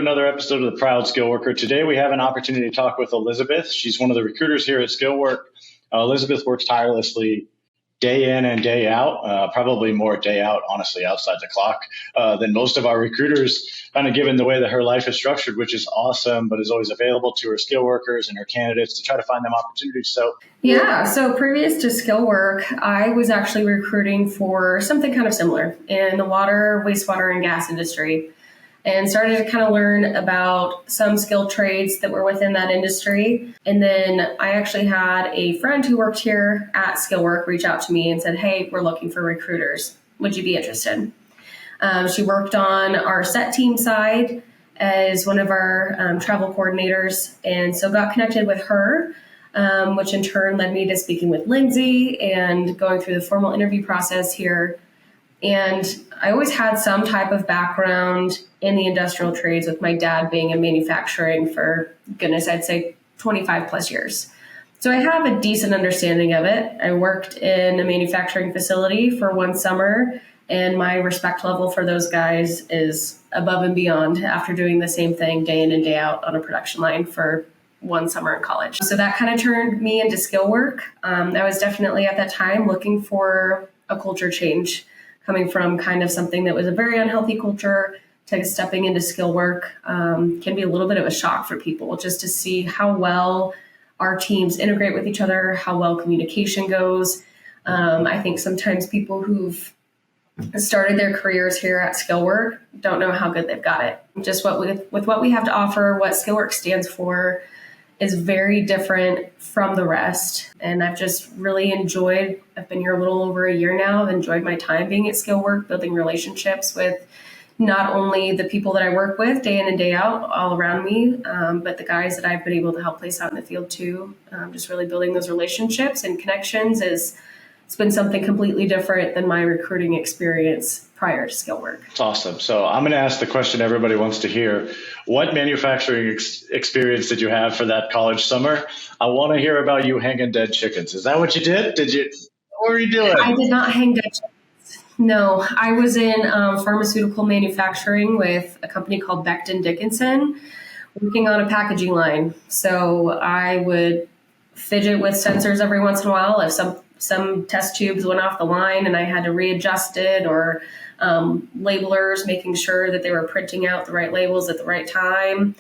another episode of the Proud Skillworker. Today we have an opportunity to talk with Elizabeth. She's one of the recruiters here at Skillwork. Elizabeth works tirelessly day in and day out, probably more day out, honestly, outside the clock than most of our recruiters, kind of given the way that her life is structured, which is awesome, but is always available to her skill workers and her candidates to try to find them opportunities. So previous to Skillwork, I was actually recruiting for something kind of similar in the water, wastewater, and gas industry, and started to kind of learn about some skilled trades that were within that industry. And then I actually had a friend who worked here at Skillwork reach out to me and said, "Hey, we're looking for recruiters. Would you be interested?" She worked on our set team side as one of our travel coordinators, and so got connected with her, which in turn led me to speaking with Lindsay and going through the formal interview process here. And I always had some type of background in the industrial trades, with my dad being in manufacturing for, goodness, I'd say 25 plus years. So I have a decent understanding of it. I worked in a manufacturing facility for one summer, and my respect level for those guys is above and beyond after doing the same thing day in and day out on a production line for one summer in college. So that kind of turned me into Skillwork. I was definitely at that time looking for a culture change, coming from kind of something that was a very unhealthy culture to stepping into Skillwork. Can be a little bit of a shock for people just to see how well our teams integrate with each other, how well communication goes. I think sometimes people who've started their careers here at Skillwork don't know how good they've got it. Just with what we have to offer, what Skillwork stands for is very different from the rest. And I've just really enjoyed, I've been here a little over a year now. I've enjoyed my time being at Skillwork, building relationships with not only the people that I work with day in and day out all around me, but the guys that I've been able to help place out in the field too. Just really building those relationships and connections it's been something completely different than my recruiting experience prior to Skillwork. It's awesome. So I'm going to ask the question everybody wants to hear. What manufacturing experience did you have for that college summer? I want to hear about you hanging dead chickens. Is that what you did? What were you doing? I did not hang dead chickens. No, I was in pharmaceutical manufacturing with a company called Becton Dickinson, working on a packaging line. So I would fidget with sensors every once in a while if some test tubes went off the line and I had to readjust it, or labelers, making sure that they were printing out the right labels at the right time.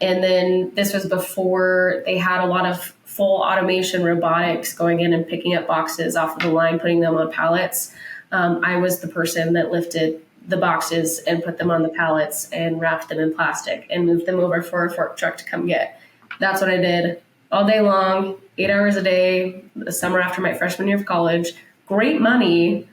And then this was before they had a lot of full automation robotics going in and picking up boxes off of the line, putting them on pallets. I was the person that lifted the boxes and put them on the pallets and wrapped them in plastic and moved them over for a fork truck to come get. That's what I did all day long, 8 hours a day, the summer after my freshman year of college. Great money,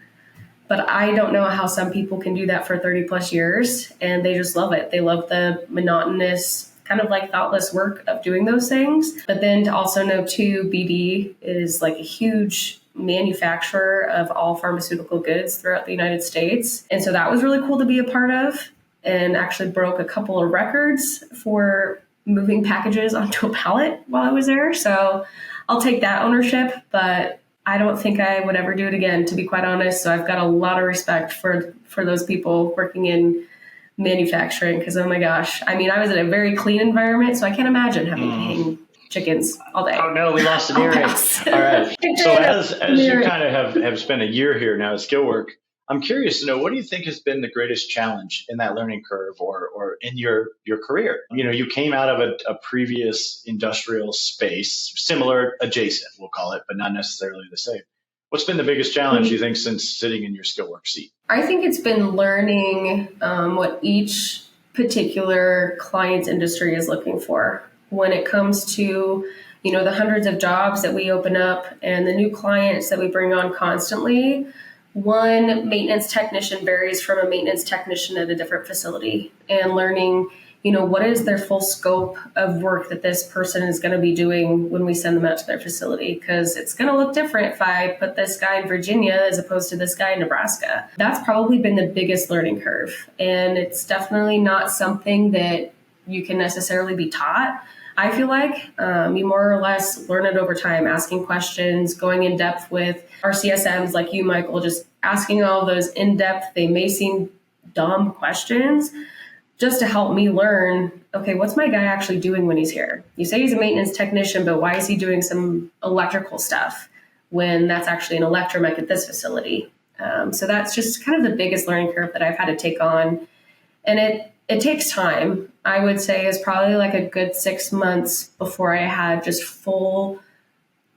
but I don't know how some people can do that for 30 plus years, and they just love it. They love the monotonous, kind of like thoughtless work of doing those things. But then to also know too, BD is like a huge manufacturer of all pharmaceutical goods throughout the United States. And so that was really cool to be a part of, and actually broke a couple of records for moving packages onto a pallet while I was there. So I'll take that ownership, but I don't think I would ever do it again, to be quite honest. So I've got a lot of respect for those people working in manufacturing, because, oh my gosh, I mean, I was in a very clean environment, so I can't imagine having to hang chickens all day. Oh no, we lost an earring. All right. So as you kind of have spent a year here now at Skillwork, I'm curious to know, what do you think has been the greatest challenge in that learning curve or in your career? You know, you came out of a previous industrial space, similar, adjacent, we'll call it, but not necessarily the same. What's been the biggest challenge, you think, since sitting in your Skillwork seat? I think it's been learning what each particular client's industry is looking for when it comes to, you know, the hundreds of jobs that we open up and the new clients that we bring on constantly. One maintenance technician varies from a maintenance technician at a different facility, and learning, you know, what is their full scope of work that this person is going to be doing when we send them out to their facility, because it's going to look different if I put this guy in Virginia as opposed to this guy in Nebraska. That's probably been the biggest learning curve, and it's definitely not something that you can necessarily be taught. I feel like you more or less learn it over time, asking questions, going in depth with our CSMs like you, Michael, just asking all those in-depth, they may seem dumb questions, just to help me learn, okay, what's my guy actually doing when he's here? You say he's a maintenance technician, but why is he doing some electrical stuff when that's actually an electromech at this facility? So that's just kind of the biggest learning curve that I've had to take on. And it takes time. I would say it's probably like a good 6 months before I had just full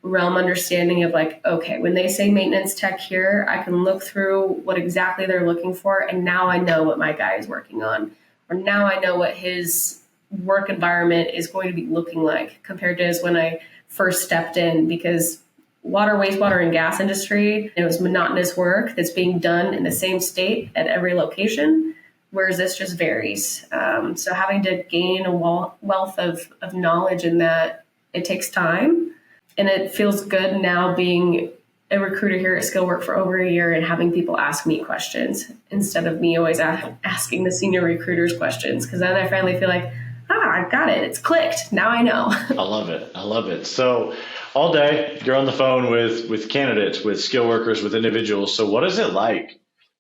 realm understanding of like, okay, when they say maintenance tech here, I can look through what exactly they're looking for. And now I know what my guy is working on, or now I know what his work environment is going to be looking like compared to as when I first stepped in, because water, wastewater, and gas industry, it was monotonous work that's being done in the same state at every location, whereas this just varies. So having to gain a wealth of knowledge in that, it takes time. And it feels good now being a recruiter here at Skillwork for over a year and having people ask me questions instead of me always asking the senior recruiters questions, because then I finally feel like, I got it. It's clicked. Now I know. I love it. I love it. So all day you're on the phone with candidates, with skill workers, with individuals. So what is it like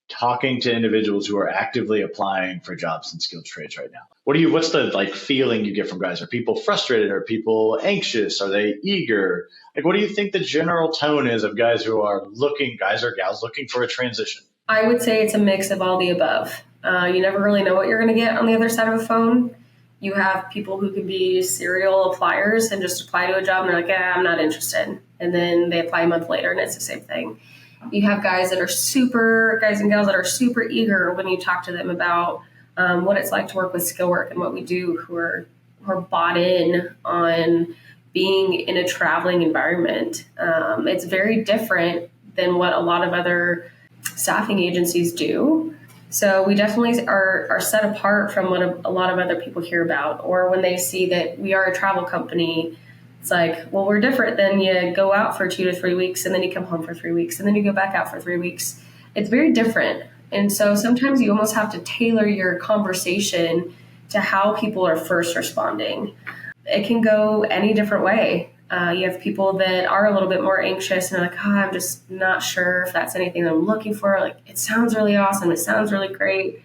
talking to individuals who are actively applying for jobs in skilled trades right now? What's the like feeling you get from guys? Are people frustrated? Are people anxious? Are they eager? Like, what do you think the general tone is of guys who are guys or gals looking for a transition? I would say it's a mix of all the above. You never really know what you're going to get on the other side of the phone. You have people who can be serial appliers and just apply to a job and they're like, I'm not interested. And then they apply a month later and it's the same thing. You have guys and gals that are super eager when you talk to them about what it's like to work with Skillwork and what we do, who are bought in on being in a traveling environment. It's very different than what a lot of other staffing agencies do. So we definitely are set apart from what a lot of other people hear about, or when they see that we are a travel company. It's like, well, we're different than you go out for 2 to 3 weeks and then you come home for 3 weeks and then you go back out for 3 weeks. It's very different. And so sometimes you almost have to tailor your conversation to how people are first responding. It can go any different way. You have people that are a little bit more anxious and are like, I'm just not sure if that's anything that I'm looking for. Like, it sounds really awesome. It sounds really great.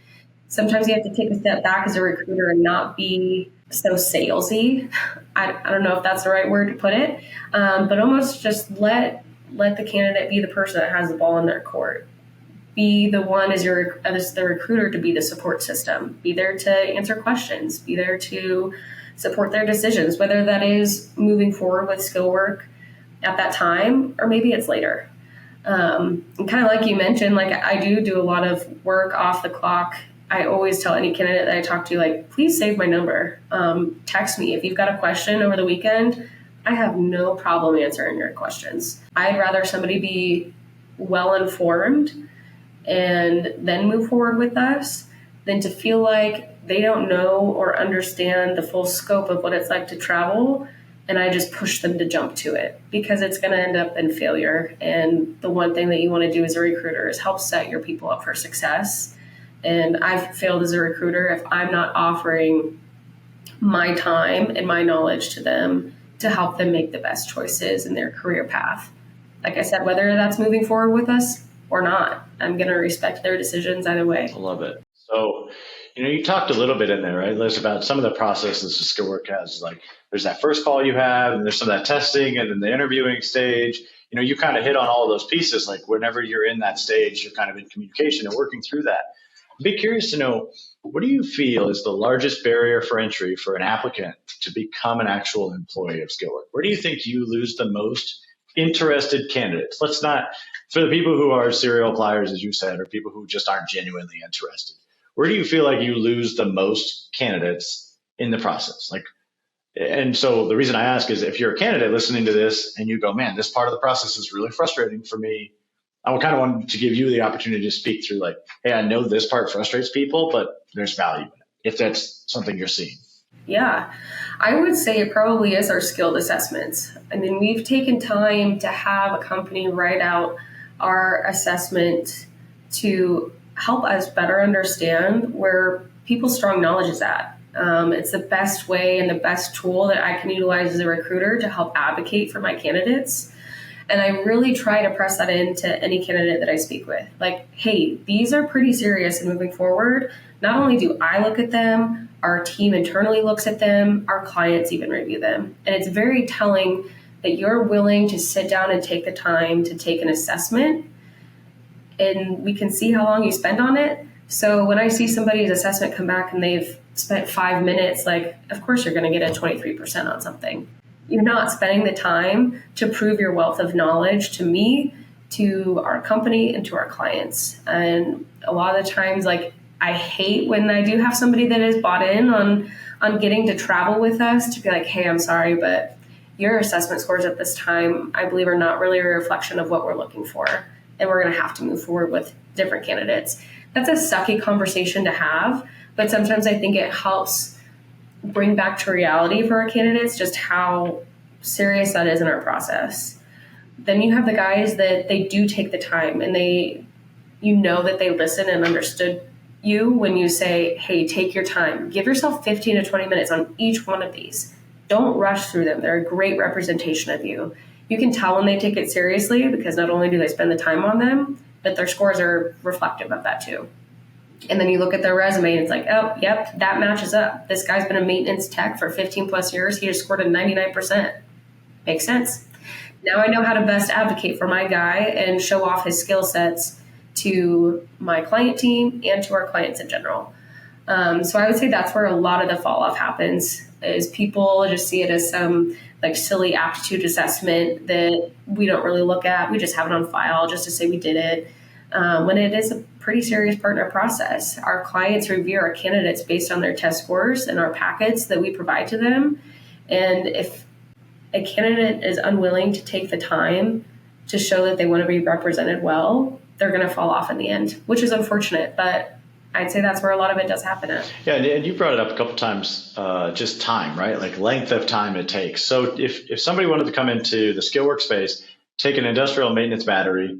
Sometimes you have to take a step back as a recruiter and not be so salesy. I don't know if that's the right word to put it, but almost just let the candidate be the person that has the ball in their court. Be the one as the recruiter to be the support system. Be there to answer questions. Be there to support their decisions, whether that is moving forward with Skillwork at that time or maybe it's later. And kind of like you mentioned, like I do a lot of work off the clock. I always tell any candidate that I talk to, like, please save my number. Text me. If you've got a question over the weekend, I have no problem answering your questions. I'd rather somebody be well-informed and then move forward with us than to feel like they don't know or understand the full scope of what it's like to travel and I just push them to jump to it, because it's going to end up in failure. And the one thing that you want to do as a recruiter is help set your people up for success. And I've failed as a recruiter if I'm not offering my time and my knowledge to them to help them make the best choices in their career path. Like I said, whether that's moving forward with us or not, I'm going to respect their decisions either way. I love it. So, you talked a little bit in there, right, Liz, about some of the processes that Skillwork has. Like, there's that first call you have, and there's some of that testing, and then the interviewing stage. You kind of hit on all of those pieces. Like, whenever you're in that stage, you're kind of in communication and working through that. I'd be curious to know, what do you feel is the largest barrier for entry for an applicant to become an actual employee of Skillwork? Where do you think you lose the most interested candidates? Let's not, for the people who are serial appliers, as you said, or people who just aren't genuinely interested, where do you feel like you lose the most candidates in the process? And so the reason I ask is, if you're a candidate listening to this and you go, man, this part of the process is really frustrating for me, I would kind of want to give you the opportunity to speak through, like, hey, I know this part frustrates people, but there's value in it, if that's something you're seeing. Yeah, I would say it probably is our skilled assessments. I mean, we've taken time to have a company write out our assessment to help us better understand where people's strong knowledge is at. It's the best way and the best tool that I can utilize as a recruiter to help advocate for my candidates. And I really try to press that into any candidate that I speak with. Like, hey, these are pretty serious and moving forward. Not only do I look at them, our team internally looks at them, our clients even review them. And it's very telling that you're willing to sit down and take the time to take an assessment, and we can see how long you spend on it. So when I see somebody's assessment come back and they've spent 5 minutes, like, of course you're going to get a 23% on something. You're not spending the time to prove your wealth of knowledge to me, to our company, and to our clients. And a lot of the times, like, I hate when I do have somebody that is bought in on getting to travel with us to be like, hey, I'm sorry, but your assessment scores at this time, I believe, are not really a reflection of what we're looking for. And we're going to have to move forward with different candidates. That's a sucky conversation to have, but sometimes I think it helps bring back to reality for our candidates just how serious that is in our process. Then you have the guys that they do take the time, and that they listen and understood you when you say, hey, take your time. Give yourself 15 to 20 minutes on each one of these. Don't rush through them. They're a great representation of you. You can tell when they take it seriously because not only do they spend the time on them, but their scores are reflective of that too. And then you look at their resume and it's like, oh, yep, that matches up. This guy's been a maintenance tech for 15 plus years. He just scored a 99%. Makes sense. Now I know how to best advocate for my guy and show off his skill sets to my client team and to our clients in general. So I would say that's where a lot of the fall off happens, is people just see it as some like silly aptitude assessment that we don't really look at. We just have it on file just to say we did it. When it is a pretty serious partner process. Our clients review our candidates based on their test scores and our packets that we provide to them. And if a candidate is unwilling to take the time to show that they want to be represented well, they're going to fall off in the end, which is unfortunate, but I'd say that's where a lot of it does happen at. Yeah, and you brought it up a couple times, just time, right? Like length of time it takes. So if somebody wanted to come into the Skillwork space, take an industrial maintenance battery,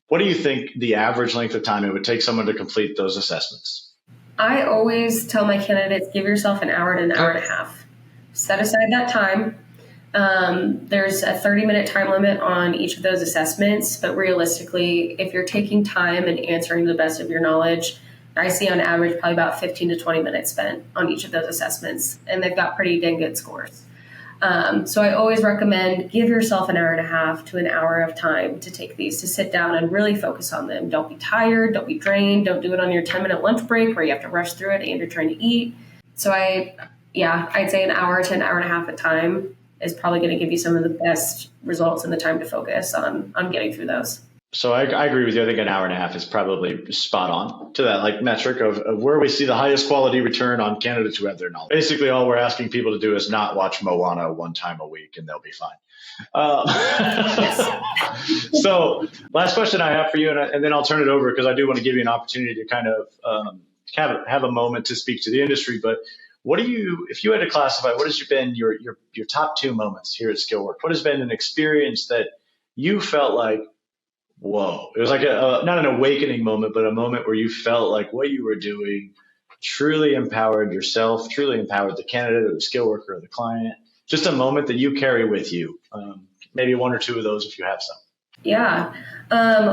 what do you think the average length of time it would take someone to complete those assessments? I always tell my candidates, give yourself an hour to an hour and a half. Set aside that time. There's a 30-minute time limit on each of those assessments, but realistically, if you're taking time and answering to the best of your knowledge, I see on average probably about 15 to 20 minutes spent on each of those assessments, and they've got pretty dang good scores. So I always recommend give yourself an hour and a half to an hour of time to take these, to sit down and really focus on them. Don't be tired. Don't be drained. Don't do it on your 10-minute lunch break where you have to rush through it and you're trying to eat. So I'd say an hour to an hour and a half of time is probably going to give you some of the best results and the time to focus on getting through those. So I agree with you. I think an hour and a half is probably spot on to that like metric of where we see the highest quality return on candidates who have their knowledge. Basically, all we're asking people to do is not watch Moana one time a week and they'll be fine. So last question I have for you, and then I'll turn it over because I do want to give you an opportunity to kind of have a moment to speak to the industry. But what do you, if you had to classify, what has been your top two moments here at Skillwork? What has been an experience that you felt like, whoa, it was like not an awakening moment, but a moment where you felt like what you were doing truly empowered yourself, truly empowered the candidate or the skill worker or the client? Just a moment that you carry with you. Maybe one or two of those if you have some. Yeah.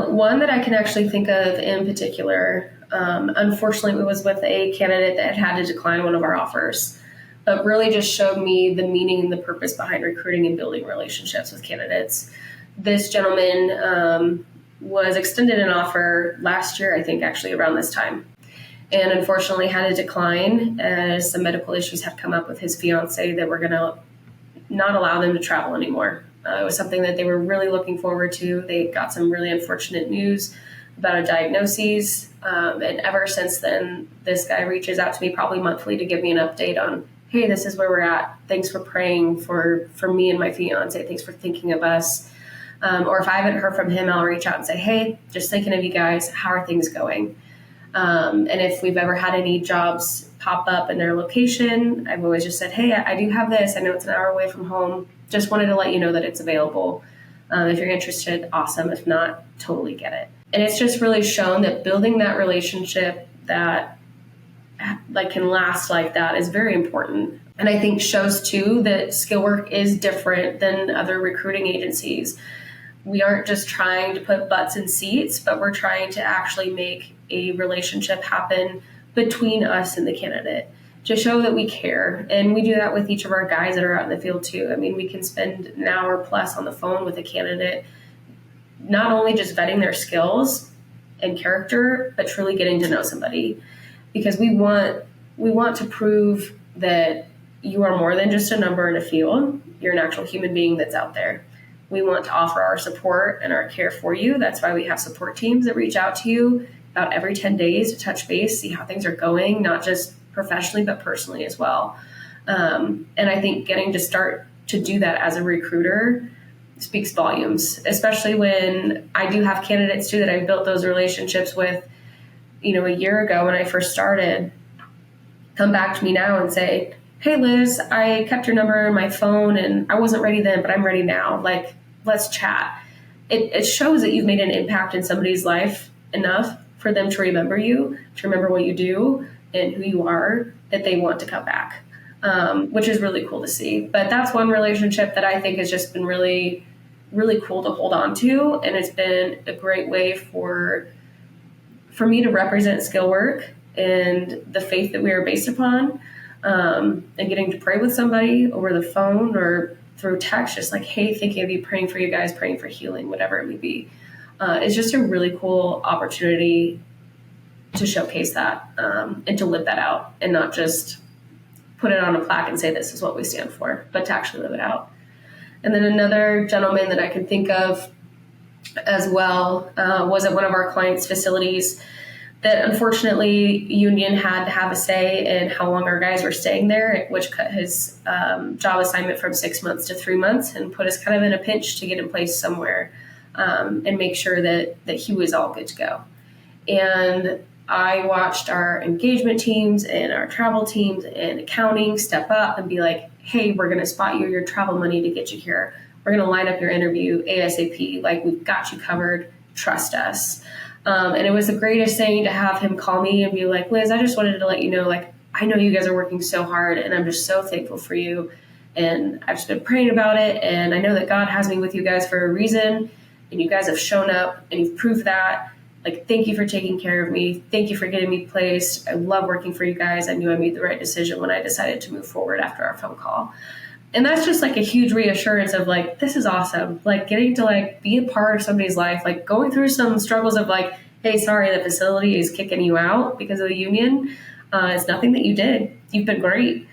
One that I can actually think of in particular, unfortunately, it was with a candidate that had to decline one of our offers, but really just showed me the meaning and the purpose behind recruiting and building relationships with candidates. This gentleman was extended an offer last year, I think actually around this time, and unfortunately had to decline as some medical issues had come up with his fiance that were going to not allow them to travel anymore. It was something that they were really looking forward to. They got some really unfortunate news about a diagnosis, and ever since then, this guy reaches out to me probably monthly to give me an update on, hey, this is where we're at. Thanks for praying for me and my fiance. Thanks for thinking of us. Or if I haven't heard from him, I'll reach out and say, hey, just thinking of you guys. How are things going? And if we've ever had any jobs pop up in their location, I've always just said, hey, I do have this. I know it's an hour away from home. Just wanted to let you know that it's available. If you're interested, awesome. If not, totally get it. And it's just really shown that building that relationship that like can last like that is very important. And I think shows too that Skillwork is different than other recruiting agencies. we aren't just trying to put butts in seats, but we're trying to actually make a relationship happen between us and the candidate to show that we care. And we do that with each of our guys that are out in the field too. I mean, we can spend an hour plus on the phone with a candidate, not only just vetting their skills and character, but truly getting to know somebody, because we want to prove that you are more than just a number in a field. You're an actual human being that's out there. We want to offer our support and our care for you. That's why we have support teams that reach out to you about every 10 days to touch base, see how things are going, not just professionally, but personally as well. And I think getting to start to do that as a recruiter speaks volumes, especially when I do have candidates too that I've built those relationships with, a year ago when I first started, come back to me now and say, hey, Liz, I kept your number in my phone and I wasn't ready then, but I'm ready now. Like, let's chat. It shows that you've made an impact in somebody's life enough for them to remember you, to remember what you do and who you are, that they want to come back, which is really cool to see. But that's one relationship that I think has just been really, really cool to hold on to. And it's been a great way for me to represent Skillwork and the faith that we are based upon, and getting to pray with somebody over the phone or through text, just like, hey, thinking of you, praying for you guys, praying for healing, whatever it may be. It's just a really cool opportunity to showcase that, and to live that out and not just put it on a plaque and say, this is what we stand for, but to actually live it out. And then another gentleman that I can think of as well was at one of our clients' facilities that unfortunately union had to have a say in how long our guys were staying there, which cut his job assignment from 6 months to 3 months and put us kind of in a pinch to get in place somewhere, and make sure that he was all good to go. And I watched our engagement teams and our travel teams and accounting step up and be like, hey, we're going to spot you your travel money to get you here. We're going to line up your interview ASAP. Like, we've got you covered. Trust us. And it was the greatest thing to have him call me and be like, Liz, I just wanted to let you know, like, I know you guys are working so hard and I'm just so thankful for you. And I've just been praying about it. And I know that God has me with you guys for a reason. And you guys have shown up and you've proved that. Like, thank you for taking care of me. Thank you for getting me placed. I love working for you guys. I knew I made the right decision when I decided to move forward after our phone call. And that's just like a huge reassurance of like, this is awesome. Like, getting to like be a part of somebody's life, like going through some struggles of like, hey, sorry, the facility is kicking you out because of the union. It's nothing that you did. You've been great,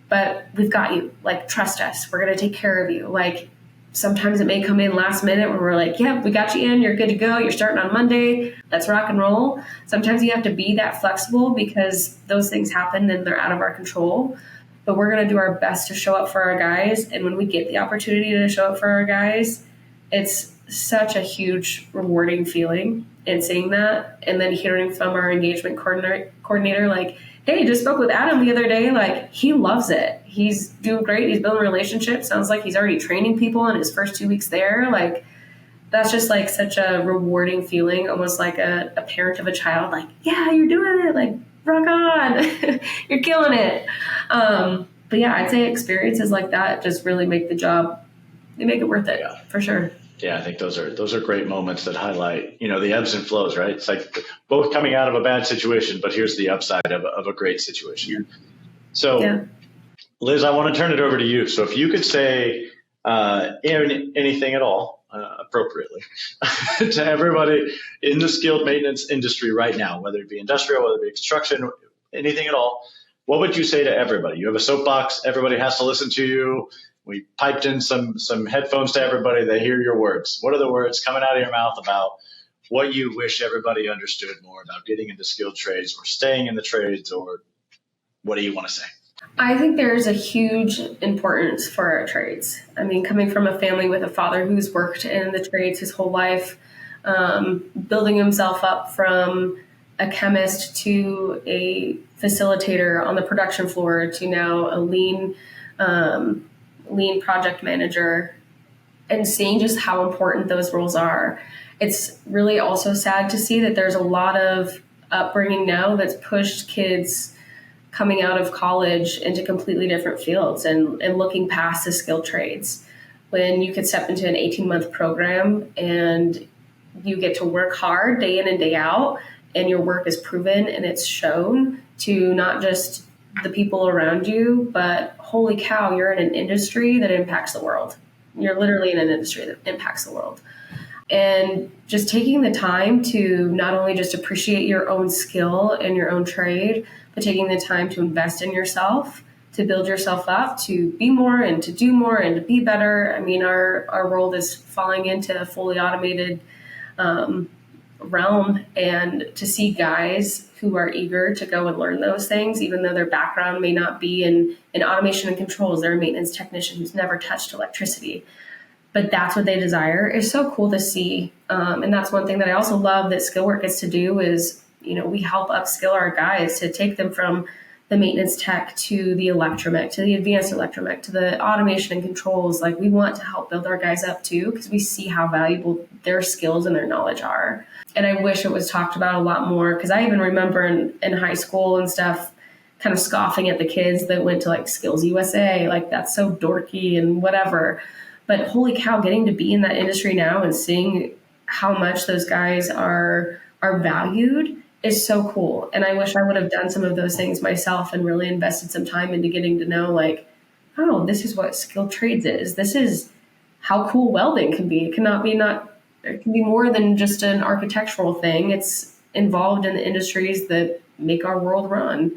but we've got you. Like, trust us. We're going to take care of you. Like, sometimes it may come in last minute where we're like, yep, we got you in. You're good to go. You're starting on Monday. Let's rock and roll. Sometimes you have to be that flexible because those things happen and they're out of our control. But we're going to do our best to show up for our guys. And when we get the opportunity to show up for our guys, it's such a huge rewarding feeling in seeing that. And then hearing from our engagement coordinator, like, hey, just spoke with Adam the other day. Like, he loves it. He's doing great. He's building relationships. Sounds like he's already training people in his first 2 weeks there. Like, that's just like such a rewarding feeling, almost like a parent of a child. Like, yeah, you're doing it. Like, rock on. You're killing it. But yeah, I'd say experiences like that just really make the job, they make it worth it. Yeah. For sure. Yeah, I think those are great moments that highlight, the ebbs and flows, right? It's like both coming out of a bad situation, but here's the upside of a great situation. So, yeah. Liz, I want to turn it over to you. So if you could say anything at all, appropriately, to everybody in the skilled maintenance industry right now, whether it be industrial, whether it be construction, anything at all, what would you say to everybody? You have a soapbox, everybody has to listen to you. We piped in some headphones to everybody. They hear your words. What are the words coming out of your mouth about what you wish everybody understood more about getting into skilled trades or staying in the trades, or what do you want to say? I think there's a huge importance for our trades. I mean, coming from a family with a father who's worked in the trades his whole life, building himself up from a chemist to a facilitator on the production floor to now a lean project manager, and seeing just how important those roles are. It's really also sad to see that there's a lot of upbringing now that's pushed kids coming out of college into completely different fields and looking past the skilled trades, when you could step into an 18-month program and you get to work hard day in and day out, and your work is proven and it's shown to not just the people around you, but holy cow, you're in an industry that impacts the world. You're literally in an industry that impacts the world. And just taking the time to not only just appreciate your own skill and your own trade, but taking the time to invest in yourself, to build yourself up, to be more and to do more and to be better. I mean, our world is falling into a fully automated realm, and to see guys who are eager to go and learn those things, even though their background may not be in automation and controls, they're a maintenance technician who's never touched electricity, but that's what they desire, is so cool to see. And that's one thing that I also love that Skillwork gets to do is, we help upskill our guys to take them from the maintenance tech to the electromech, to the advanced electromech, to the automation and controls. Like, we want to help build our guys up too, because we see how valuable their skills and their knowledge are. And I wish it was talked about a lot more, because I even remember in high school and stuff, kind of scoffing at the kids that went to like Skills USA, like that's so dorky and whatever. But holy cow, getting to be in that industry now and seeing how much those guys are valued is so cool. And I wish I would have done some of those things myself and really invested some time into getting to know, like, oh, this is what skilled trades is. This is how cool welding can be. It can be more than just an architectural thing. It's involved in the industries that make our world run.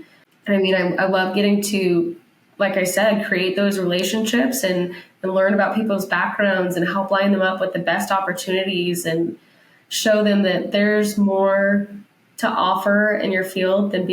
And I mean, I love getting to, like I said, create those relationships and learn about people's backgrounds and help line them up with the best opportunities and show them that there's more to offer in your field than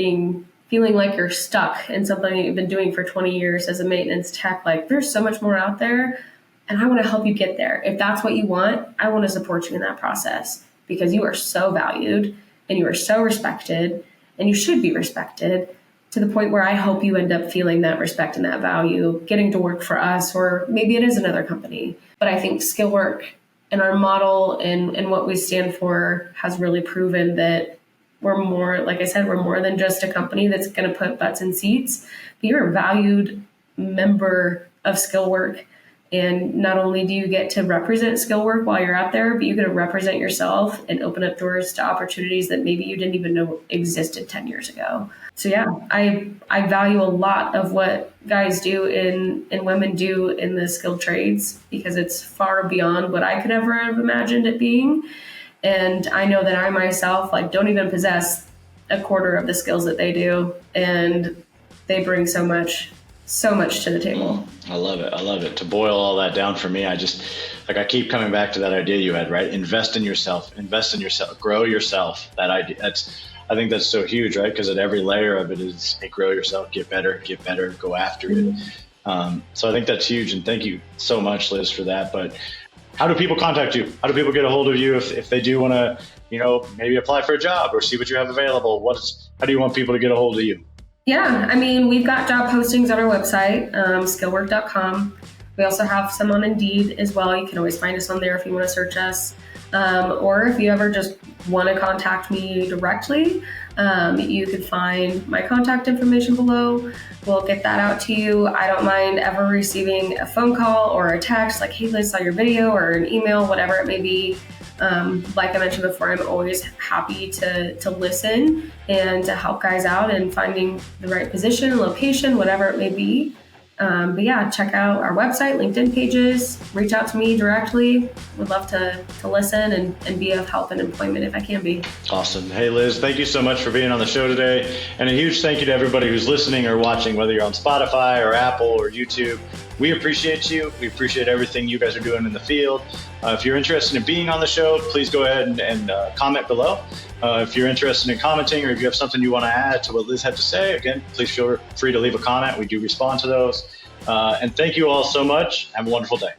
feeling like you're stuck in something that you've been doing for 20 years as a maintenance tech. Like, there's so much more out there, and I want to help you get there. If that's what you want, I want to support you in that process, because you are so valued and you are so respected, and you should be respected, to the point where I hope you end up feeling that respect and that value, getting to work for us, or maybe it is another company. But I think Skillwork and our model and what we stand for has really proven that we're more, like I said, we're more than just a company that's going to put butts in seats. But you're a valued member of Skillwork. And not only do you get to represent Skillwork while you're out there, but you get to represent yourself and open up doors to opportunities that maybe you didn't even know existed 10 years ago. So yeah, I value a lot of what guys do and women do in the skilled trades, because it's far beyond what I could ever have imagined it being. And I know that I myself don't even possess a quarter of the skills that they do, and they bring so much to the table. I love it. To boil all that down for me, I keep coming back to that idea you had, right? Invest in yourself, grow yourself. That idea, I think that's so huge, right? Because at every layer of it is, hey, grow yourself, get better, go after it. So I think that's huge. And thank you so much, Liz, for that. But how do people contact you? How do people get a hold of you if they do want to, maybe apply for a job or see what you have available? How do you want people to get a hold of you? Yeah, I mean, we've got job postings on our website, skillwork.com. We also have some on Indeed as well. You can always find us on there if you want to search us. Or if you ever just want to contact me directly, you can find my contact information below. We'll get that out to you. I don't mind ever receiving a phone call or a text like, hey, Liz, saw your video, or an email, whatever it may be. Like I mentioned before, I'm always happy to listen and to help guys out in finding the right position, location, whatever it may be. But yeah, check out our website, LinkedIn pages, reach out to me directly. Would love to listen and be of help in employment if I can be. Awesome. Hey, Liz, thank you so much for being on the show today. And a huge thank you to everybody who's listening or watching, whether you're on Spotify or Apple or YouTube. We appreciate you. We appreciate everything you guys are doing in the field. If you're interested in being on the show, please go ahead and comment below. If you're interested in commenting, or if you have something you want to add to what Liz had to say, again, please feel free to leave a comment. We do respond to those. And thank you all so much. Have a wonderful day.